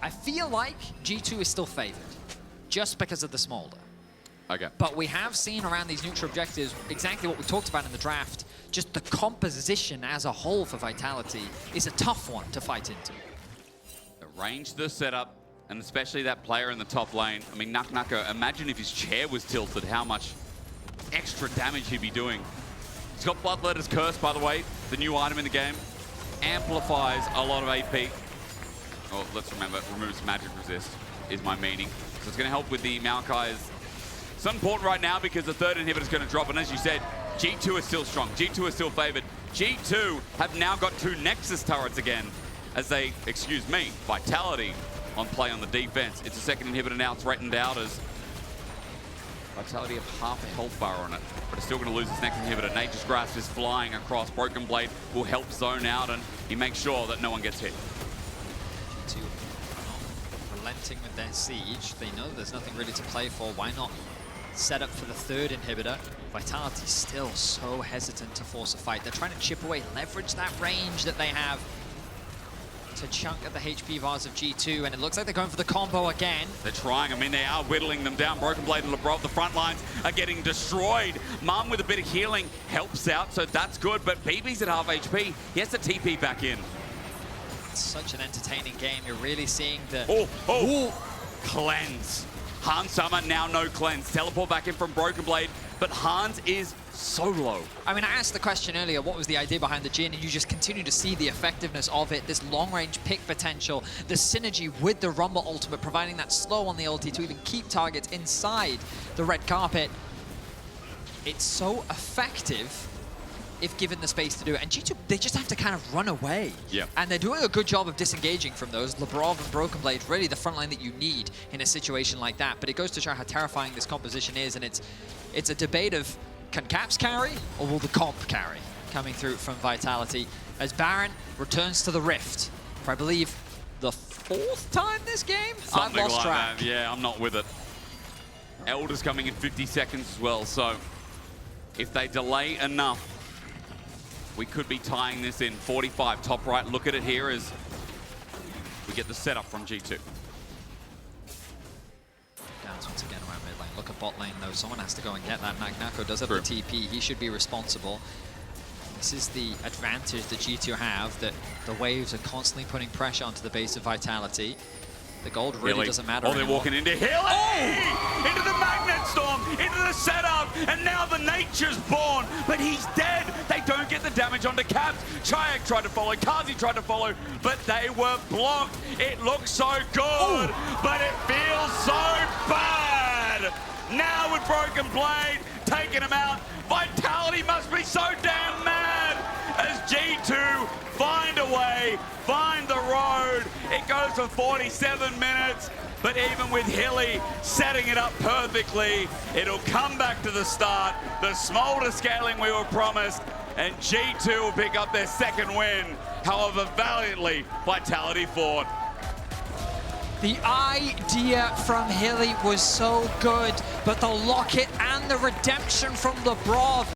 I feel like G2 is still favored, just because of the Smolder. Okay. But we have seen around these neutral objectives exactly what we talked about in the draft. Just the composition as a whole for Vitality is a tough one to fight into. Arrange the setup, and especially that player in the top lane. I mean, Nako, imagine if his chair was tilted, how much extra damage he'd be doing. He's got Bloodletter's Curse, by the way, the new item in the game. Amplifies a lot of AP. Oh, let's remember, removes magic resist, is my meaning. So it's going to help with the Maokai's. It's important right now because the third inhibitor is going to drop, and as you said, G2 is still strong. G2 is still favored. G2 have now got 2 Nexus turrets again, as they, excuse me, Vitality on play on the defense. It's a second inhibitor now threatened out as Vitality have half a health bar on it, but it's still going to lose its next inhibitor. Nature's Grasp is flying across. Broken Blade will help zone out, and he makes sure that no one gets hit. G2 not relenting with their siege. They know there's nothing really to play for. Why not set up for the third inhibitor? Vitality still so hesitant to force a fight. They're trying to chip away, leverage that range that they have to chunk at the HP bars of G2, and it looks like they're going for the combo again. They're trying. I mean, they are whittling them down. Broken Blade and LeBron, the front lines are getting destroyed. Mum with a bit of healing helps out, so that's good, but BB's at half HP. He has to TP back in. It's such an entertaining game. You're really seeing the... Cleanse. Hans Summer now no cleanse. Teleport back in from Broken Blade, but Hans is so low. I mean, I asked the question earlier, what was the idea behind the Jhin? And you just continue to see the effectiveness of it, this long-range pick potential, the synergy with the Rumble ultimate, providing that slow on the ulti to even keep targets inside the red carpet. It's so effective if given the space to do it. And G2, they just have to kind of run away. Yeah. And they're doing a good job of disengaging from those. Lebrov and Broken Blade, really the front line that you need in a situation like that. But it goes to show how terrifying this composition is, and it's a debate of, can Caps carry, or will the comp carry? Coming through from Vitality as Baron returns to the Rift for, I believe, the 4th time this game? Something I've lost like track. that. Yeah, I'm not with it. Elder's coming in 50 seconds as well, so if they delay enough, we could be tying this in. 45, top right. Look at it here as we get the setup from G2. Downs once again around mid lane. Look at bot lane though. Someone has to go and get that. Nako does have the TP. He should be responsible. This is the advantage that G2 have, that the waves are constantly putting pressure onto the base of Vitality. The gold really doesn't matter anymore. They're walking into Hilly! Oh! Into the Magnet Storm, into the setup, and now the Nature's born, but he's dead. They don't get the damage onto Caps. Chayak tried to follow, Kazi tried to follow, but they were blocked. It looks so good, but it feels so bad. Now with Broken Blade, taking him out, Vitality must be so damn mad as G2 find a way, find the road. It goes for 47 minutes, but even with Hilly setting it up perfectly, it'll come back to the start. The Smolder scaling we were promised, and G2 will pick up their second win. However, valiantly, Vitality fought. The idea from Hilly was so good, but the locket and the redemption from Lebrov